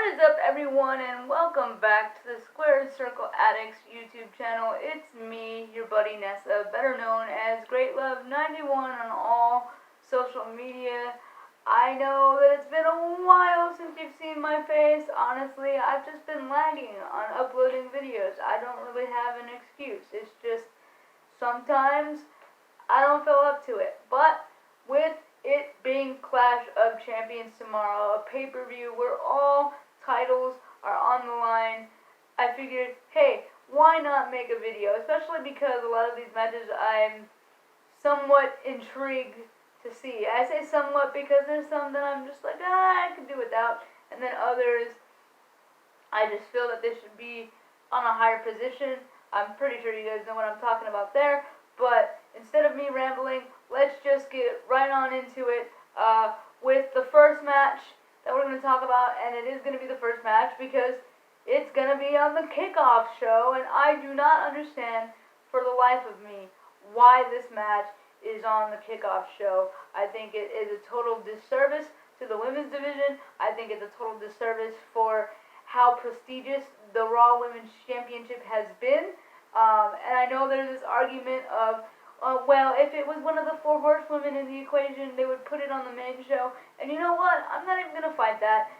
What is up, everyone, and welcome back to the Square Circle Addicts YouTube channel. It's me, your buddy Nessa, better known as GreatLove91 on all social media. I know that it's been a while since you've seen my face. Honestly, I've just been lagging on uploading videos. I don't really have an excuse. It's just sometimes I don't feel up to it. But with it being Clash of Champions tomorrow, a pay-per-view where all titles are on the line, I figured, hey, why not make a video? Especially because a lot of these matches I'm somewhat intrigued to see. I say somewhat because there's some that I'm just like, I could do without, and then others I just feel that they should be on a higher position. I'm pretty sure you guys know what I'm talking about there, but instead of me rambling, let's just get right on into it with the first match that we're going to talk about, and it is going to be the first match because it's going to be on the kickoff show, and I do not understand for the life of me why this match is on the kickoff show. I think it is a total disservice to the women's division. I think it's a total disservice for how prestigious the Raw Women's Championship has been. And I know there's this argument of, well, if it was one of the four horsewomen in the equation, they would put it on the main show. And you know what? I'm not even going to fight that.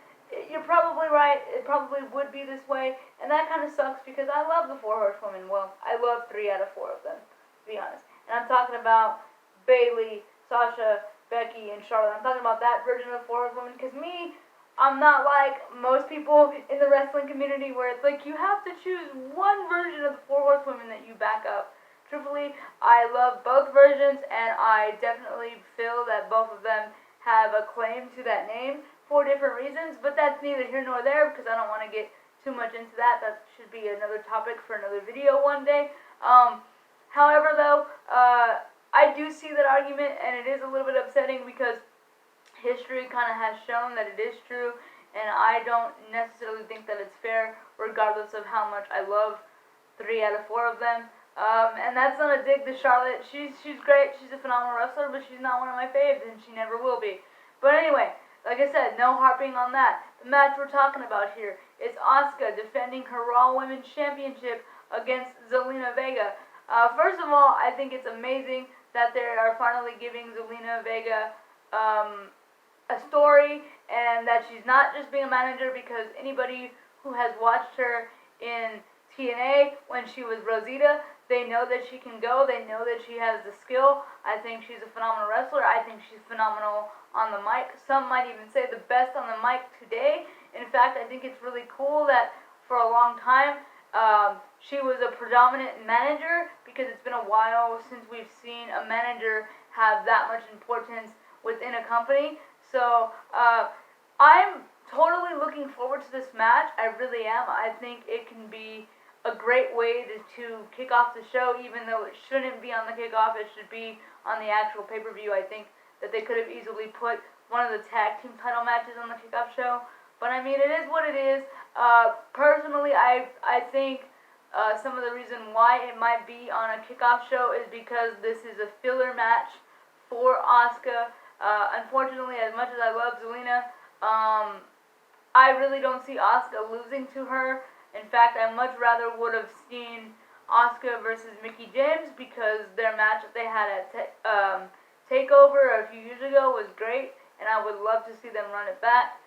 You're probably right. It probably would be this way. And that kind of sucks because I love the four horsewomen. Well, I love 3 out of 4 of them, to be honest. And I'm talking about Bayley, Sasha, Becky, and Charlotte. I'm talking about that version of the four horsewomen because me, I'm not like most people in the wrestling community where it's like you have to choose one version of the four horsewomen that you back up. Truthfully, I love both versions, and I definitely feel that both of them have a claim to that name for different reasons, but that's neither here nor there because I don't want to get too much into that. That should be another topic for another video one day. However, though, I do see that argument, and it is a little bit upsetting because history kind of has shown that it is true, and I don't necessarily think that it's fair, regardless of how much I love 3 out of 4 of them. And that's not a dig to Charlotte. She's great. She's a phenomenal wrestler, but she's not one of my faves, and she never will be. But anyway, like I said, no harping on that. The match we're talking about here is Asuka defending her Raw Women's Championship against Zelina Vega. First of all, I think it's amazing that they are finally giving Zelina Vega a story, and that she's not just being a manager, because anybody who has watched her in TNA when she was Rosita, they know that she can go. They know that she has the skill. I think she's a phenomenal wrestler. I think she's phenomenal on the mic. Some might even say the best on the mic today. In fact, I think it's really cool that for a long time she was a predominant manager, because it's been a while since we've seen a manager have that much importance within a company. So I'm totally looking forward to this match. I really am. I think it can be a great way to kick off the show, even though it shouldn't be on the kickoff. It should be on the actual pay-per-view. I think that they could have easily put one of the tag team title matches on the kickoff show. But I mean, it is what it is. Personally, I think some of the reason why it might be on a kickoff show is because this is a filler match for Asuka. Unfortunately, as much as I love Zelina, I really don't see Asuka losing to her. In fact, I much rather would have seen Asuka versus Mickie James, because their match that they had at TakeOver a few years ago was great, and I would love to see them run it back.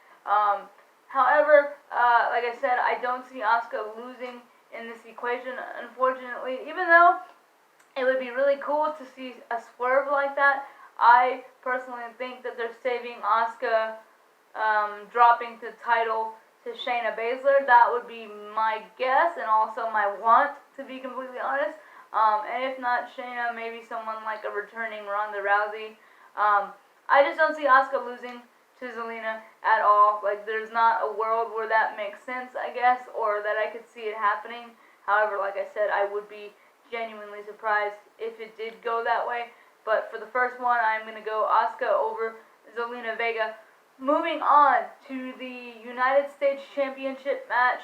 However, like I said, I don't see Asuka losing in this equation, unfortunately. Even though it would be really cool to see a swerve like that, I personally think that they're saving Asuka dropping the title to Shayna Baszler. That would be my guess, and also my want, to be completely honest. And if not Shayna, maybe someone like a returning Ronda Rousey. I just don't see Asuka losing to Zelina at all. Like, there's not a world where that makes sense, I guess, or that I could see it happening. However, like I said, I would be genuinely surprised if it did go that way. But for the first one, I'm going to go Asuka over Zelina Vega. Moving on to the United States Championship match,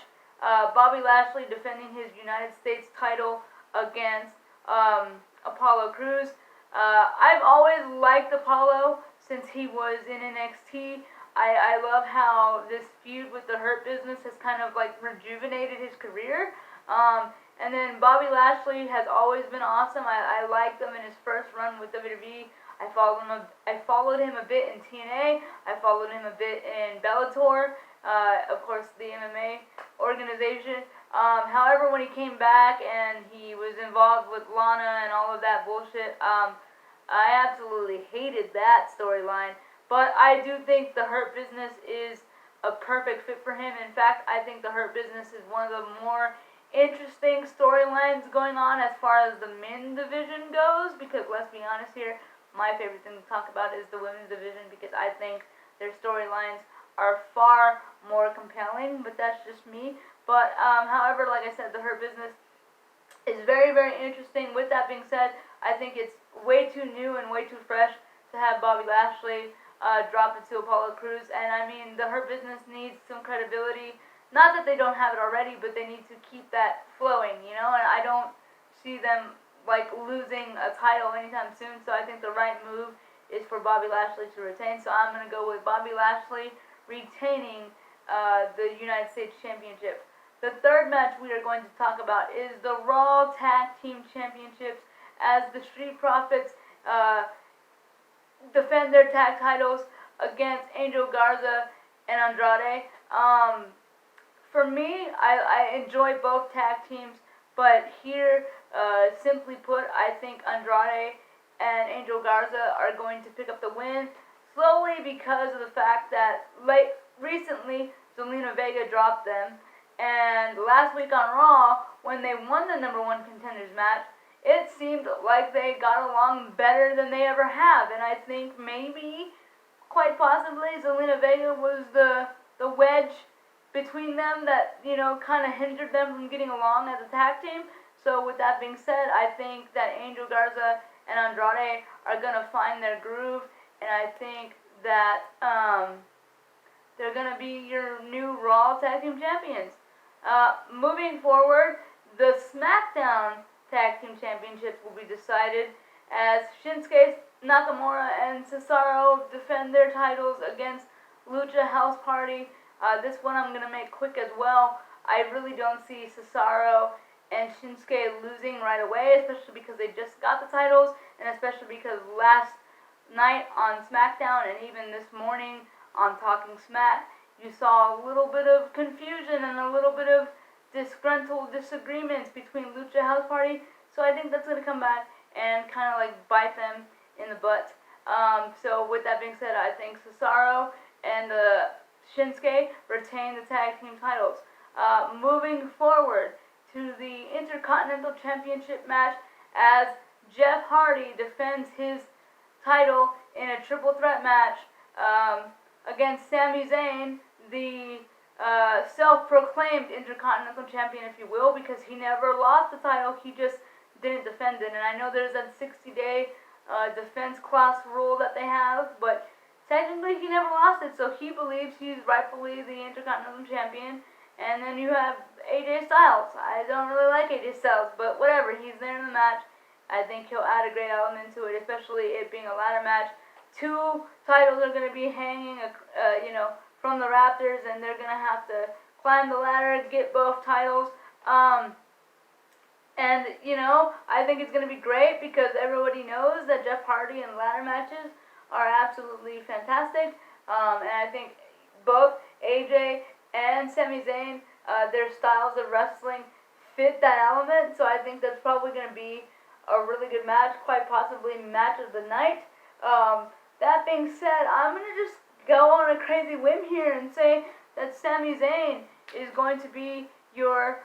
Bobby Lashley defending his United States title against Apollo Crews. I've always liked Apollo since he was in NXT. I love how this feud with the Hurt Business has kind of like rejuvenated his career. And then Bobby Lashley has always been awesome. I liked him in his first run with WWE. I followed him a bit in TNA. I followed him a bit in Bellator. Of course, the MMA organization. However, when he came back and he was involved with Lana and all of that bullshit, I absolutely hated that storyline. But I do think the Hurt Business is a perfect fit for him. In fact, I think the Hurt Business is one of the more interesting storylines going on as far as the men division goes, because let's be honest here, my favorite thing to talk about is the women's division, because I think their storylines are far more compelling, but that's just me. But however, like I said, the Hurt Business is very, very interesting. With that being said, I think it's way too new and way too fresh to have Bobby Lashley drop it to Apollo Crews. And I mean, the Hurt Business needs some credibility. Not that they don't have it already, but they need to keep that flowing, you know? And I don't see them, like, losing a title anytime soon. So I think the right move is for Bobby Lashley to retain. So I'm going to go with Bobby Lashley retaining the United States Championship. The third match we are going to talk about is the Raw Tag Team Championships, as the Street Profits defend their tag titles against Angel Garza and Andrade. For me, I enjoy both tag teams, but here, simply put, I think Andrade and Angel Garza are going to pick up the win, slowly, because of the fact that recently Zelina Vega dropped them, and last week on Raw, when they won the number one contenders match, it seemed like they got along better than they ever have, and I think maybe, quite possibly, Zelina Vega was the wedge between them that, you know, kind of hindered them from getting along as a tag team. So with that being said, I think that Angel Garza and Andrade are going to find their groove, and I think that they're going to be your new Raw Tag Team Champions. Moving forward, the SmackDown Tag Team Championships will be decided as Shinsuke Nakamura and Cesaro defend their titles against Lucha House Party. This one I'm going to make quick as well. I really don't see Cesaro and Shinsuke losing right away, especially because they just got the titles, and especially because last night on SmackDown and even this morning on Talking Smack, you saw a little bit of confusion and a little bit of disgruntled disagreements between Lucha House Party, so I think that's going to come back and kind of like bite them in the butt. So with that being said, I think Cesaro and Shinsuke retain the tag team titles. Moving forward to the Intercontinental Championship match, as Jeff Hardy defends his title in a triple threat match against Sami Zayn, the self-proclaimed Intercontinental Champion, if you will, because he never lost the title, he just didn't defend it. And I know there's that 60-day defense clause rule that they have, but technically he never lost it, so he believes he's rightfully the Intercontinental Champion. And then you have AJ Styles. I don't really like AJ Styles, but whatever, he's there in the match. I think he'll add a great element to it, especially it being a ladder match. Two titles are going to be hanging, from the Raptors, and they're going to have to climb the ladder, get both titles. And, I think it's going to be great because everybody knows that Jeff Hardy in ladder matches are absolutely fantastic. And I think both AJ and Sami Zayn, their styles of wrestling fit that element. So I think that's probably going to be a really good match, quite possibly match of the night. That being said, I'm going to just go on a crazy whim here and say that Sami Zayn is going to be your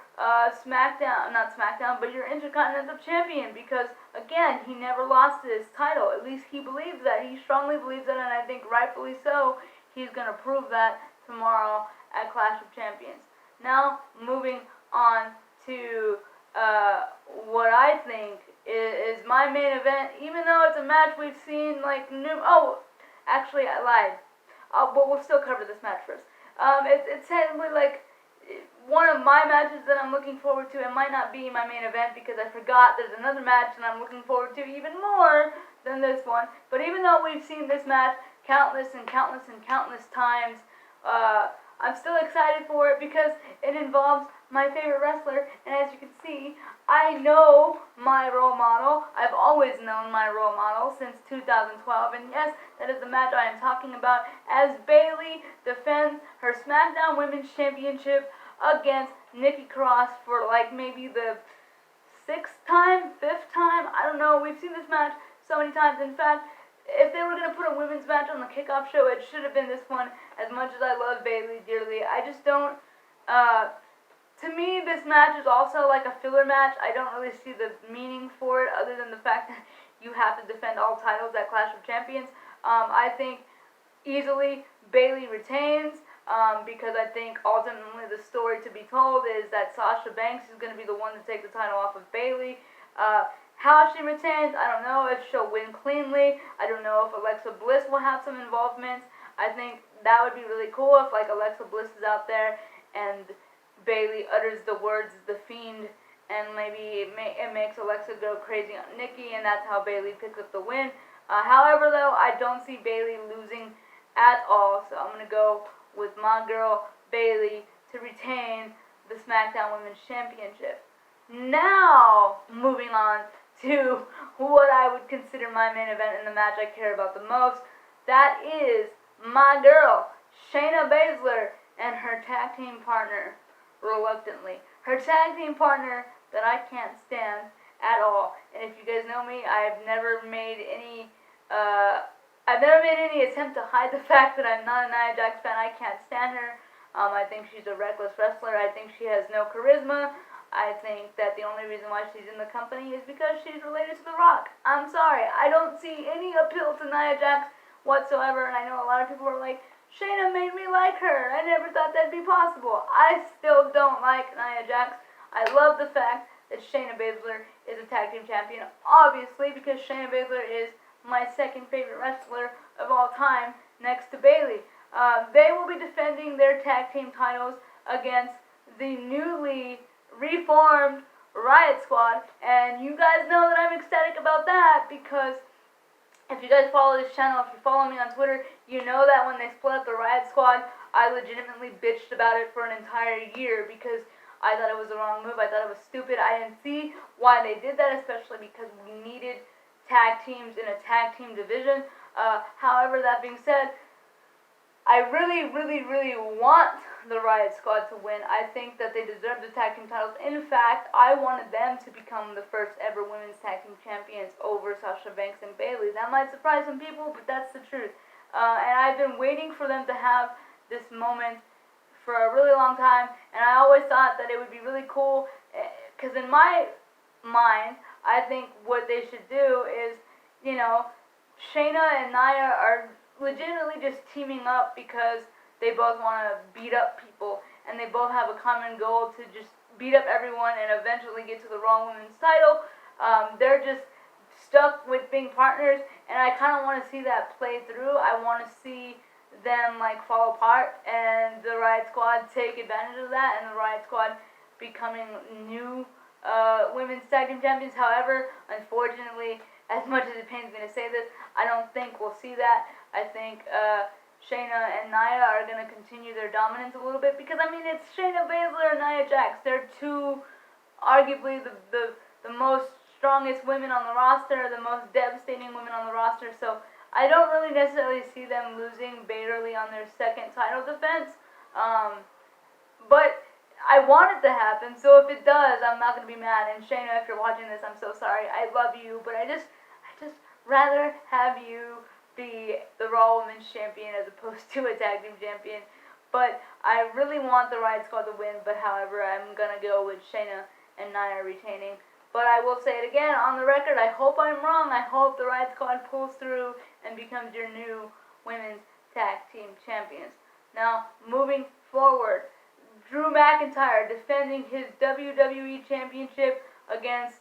but your Intercontinental Champion, because, again, he never lost his title. At least he believes that. He strongly believes that, and I think rightfully so. He's going to prove that tomorrow at Clash of Champions. Now, moving on to what I think is my main event, even though it's a match we've seen, actually, I lied. But we'll still cover this match first. It's technically, one of my matches that I'm looking forward to. It might not be my main event because I forgot there's another match that I'm looking forward to even more than this one. But even though we've seen this match, countless and countless and countless times. I'm still excited for it because it involves my favorite wrestler, and as you can see, I know my role model. I've always known my role model since 2012, and yes, that is the match I am talking about, as Bayley defends her SmackDown Women's Championship against Nikki Cross for like maybe the fifth time, I don't know. We've seen this match so many times. In fact, if they were going to put a women's match on the kickoff show, it should have been this one. As much as I love Bayley dearly, I just don't, to me, this match is also like a filler match. I don't really see the meaning for it other than the fact that you have to defend all titles at Clash of Champions. I think easily Bayley retains, because I think ultimately the story to be told is that Sasha Banks is going to be the one to take the title off of Bayley. How she retains, I don't know. If she'll win cleanly, I don't know if Alexa Bliss will have some involvement. I think that would be really cool if like Alexa Bliss is out there and Bayley utters the words "The Fiend," and maybe it makes Alexa go crazy on Nikki, and that's how Bayley picks up the win. However, though, I don't see Bayley losing at all, so I'm gonna go with my girl Bayley to retain the SmackDown Women's Championship. Now, moving on to what I would consider my main event in the match I care about the most. That is my girl, Shayna Baszler, and her tag team partner, reluctantly. Her tag team partner that I can't stand at all. And if you guys know me, I've never made any attempt to hide the fact that I'm not a Nia Jax fan. I can't stand her. I think she's a reckless wrestler. I think she has no charisma. I think that the only reason why she's in the company is because she's related to The Rock. I'm sorry, I don't see any appeal to Nia Jax whatsoever, and I know a lot of people are like, Shayna made me like her. I never thought that'd be possible. I still don't like Nia Jax. I love the fact that Shayna Baszler is a tag team champion, obviously, because Shayna Baszler is my second favorite wrestler of all time, next to Bayley. They will be defending their tag team titles against the newly reformed Riot Squad, and you guys know that I'm ecstatic about that because if you guys follow this channel, if you follow me on Twitter, you know that when they split up the Riot Squad, I legitimately bitched about it for an entire year because I thought it was the wrong move. I thought it was stupid. I didn't see why they did that, especially because we needed tag teams in a tag team division. However, that being said, I really, really, really want the Riot Squad to win. I think that they deserve the tag team titles. In fact, I wanted them to become the first ever women's tag team champions over Sasha Banks and Bayley. That might surprise some people, but that's the truth. And I've been waiting for them to have this moment for a really long time, and I always thought that it would be really cool, because in my mind, I think what they should do is, Shayna and Nia are legitimately just teaming up because they both want to beat up people, and they both have a common goal to just beat up everyone and eventually get to the Raw Women's title. They're just stuck with being partners, and I kind of want to see that play through. I want to see them fall apart and the Riot Squad take advantage of that, and the Riot Squad becoming new women's tag team champions. However, unfortunately, as much as it pains me to say this, I don't think we'll see that. I think Shayna and Nia are going to continue their dominance a little bit because, it's Shayna Baszler and Nia Jax. They're two, arguably, the most strongest women on the roster, the most devastating women on the roster, so I don't really necessarily see them losing barely on their second title defense, but I want it to happen, so if it does, I'm not going to be mad. And Shayna, if you're watching this, I'm so sorry. I love you, but I just rather have you be the Raw Women's Champion as opposed to a Tag Team Champion. But I really want the Riot Squad to win, but however, I'm going to go with Shayna and Nia retaining. But I will say it again, on the record, I hope I'm wrong. I hope the Riot Squad pulls through and becomes your new Women's Tag Team Champions. Now, moving forward, Drew McIntyre defending his WWE Championship against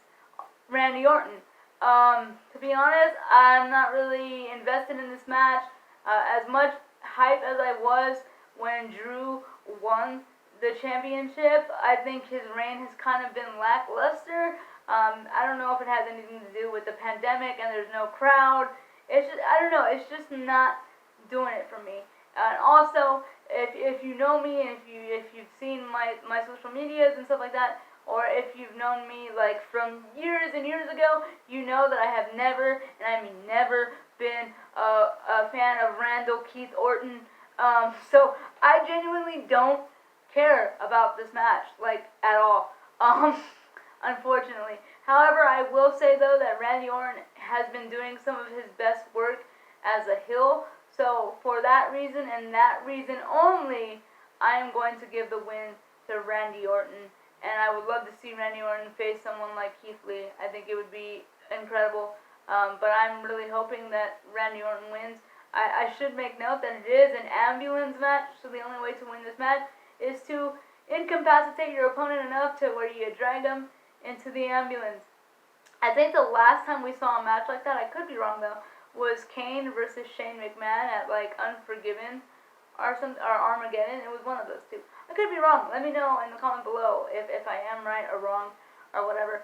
Randy Orton. To be honest, I'm not really invested in this match. As much hype as I was when Drew won the championship, I think his reign has kind of been lackluster. I don't know if it has anything to do with the pandemic and there's no crowd. I don't know, it's just not doing it for me. And also, if you know me and if you've seen my social medias and stuff like that, or if you've known me like from years and years ago, you know that I have never, and I mean never, been a fan of Randall Keith Orton. So I genuinely don't care about this match, like, at all. Unfortunately. However, I will say though that Randy Orton has been doing some of his best work as a heel. So for that reason and that reason only, I am going to give the win to Randy Orton. And I would love to see Randy Orton face someone like Keith Lee. I think it would be incredible. But I'm really hoping that Randy Orton wins. I should make note that it is an ambulance match, so the only way to win this match is to incapacitate your opponent enough to where you drag them into the ambulance. I think the last time we saw a match like that, I could be wrong though, was Kane versus Shane McMahon at like Unforgiven or Armageddon. It was one of those two. I could be wrong. Let me know in the comment below if I am right or wrong or whatever.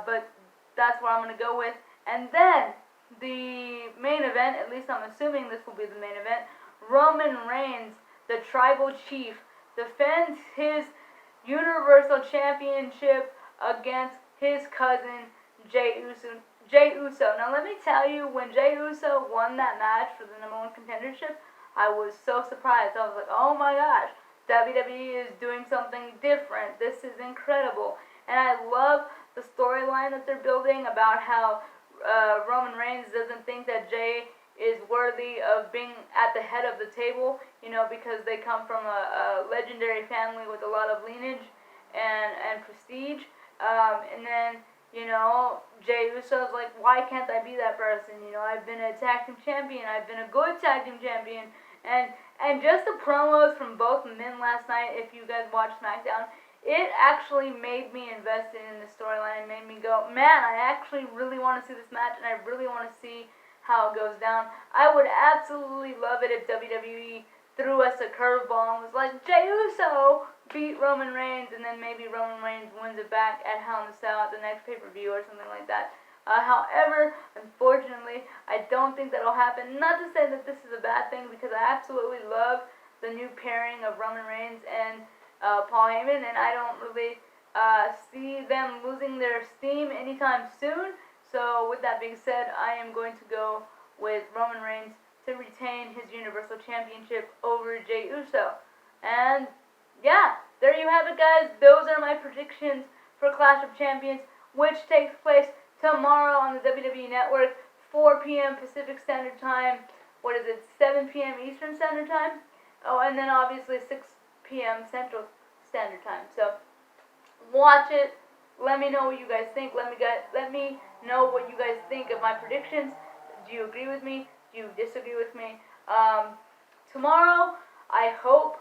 But that's what I'm going to go with. And then the main event, at least I'm assuming this will be the main event, Roman Reigns, the Tribal Chief, defends his Universal Championship against his cousin Jey Uso. Now let me tell you, when Jey Uso won that match for the #1 contendership, I was so surprised. I was like, oh my gosh, WWE is doing something different. This is incredible. And I love the storyline that they're building about how Roman Reigns doesn't think that Jey is worthy of being at the head of the table, you know, because they come from a legendary family with a lot of lineage and prestige. And then, you know, Jey Uso's like, why can't I be that person? You know, I've been a tag team champion. I've been a good tag team champion. And just the promos from both men last night, if you guys watched SmackDown, it actually made me invested in the storyline and made me go, man, I actually really want to see this match, and I really want to see how it goes down. I would absolutely love it if WWE threw us a curveball and was like, Jey Uso beat Roman Reigns, and then maybe Roman Reigns wins it back at Hell in a Cell at the next pay-per-view or something like that. However, unfortunately, I don't think that'll happen. Not to say that this is a bad thing, because I absolutely love the new pairing of Roman Reigns and Paul Heyman, and I don't really see them losing their steam anytime soon. So with that being said, I am going to go with Roman Reigns to retain his Universal Championship over Jey Uso. And yeah, there you have it, guys. Those are my predictions for Clash of Champions, which takes place tomorrow on the WWE Network, 4 p.m. Pacific Standard Time. What is it, 7 p.m. Eastern Standard Time? Oh, and then obviously 6 p.m. Central Standard Time. So watch it. Let me know what you guys think. Let me know what you guys think of my predictions. Do you agree with me? Do you disagree with me? Tomorrow, I hope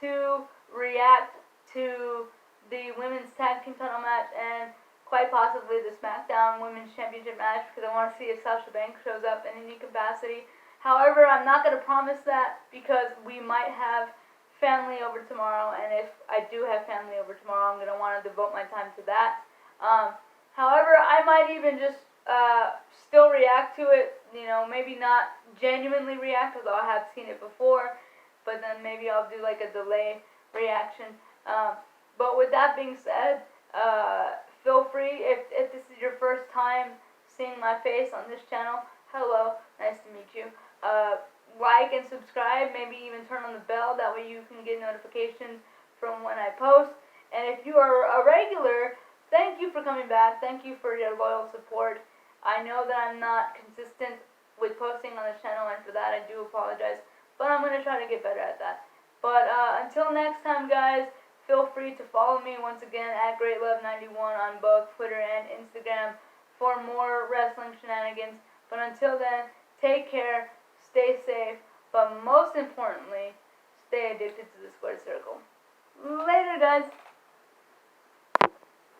to react to the Women's Tag Team Title match and quite possibly the SmackDown Women's Championship match, because I want to see if Sasha Banks shows up in any capacity. However, I'm not going to promise that, because we might have family over tomorrow, and if I do have family over tomorrow, I'm going to want to devote my time to that. However, I might even just still react to it, you know, maybe not genuinely react, because I have seen it before, but then maybe I'll do like a delay reaction. But with that being said, feel free, if this is your first time seeing my face on this channel, hello, nice to meet you. Like and subscribe, maybe even turn on the bell, that way you can get notifications from when I post. And if you are a regular, thank you for coming back, thank you for your loyal support. I know that I'm not consistent with posting on this channel, and for that I do apologize, but I'm going to try to get better at that. But until next time, guys, feel free to follow me once again at GreatLove91 on both Twitter and Instagram for more wrestling shenanigans. But until then, take care, stay safe, but most importantly, stay addicted to the squared circle. Later, guys.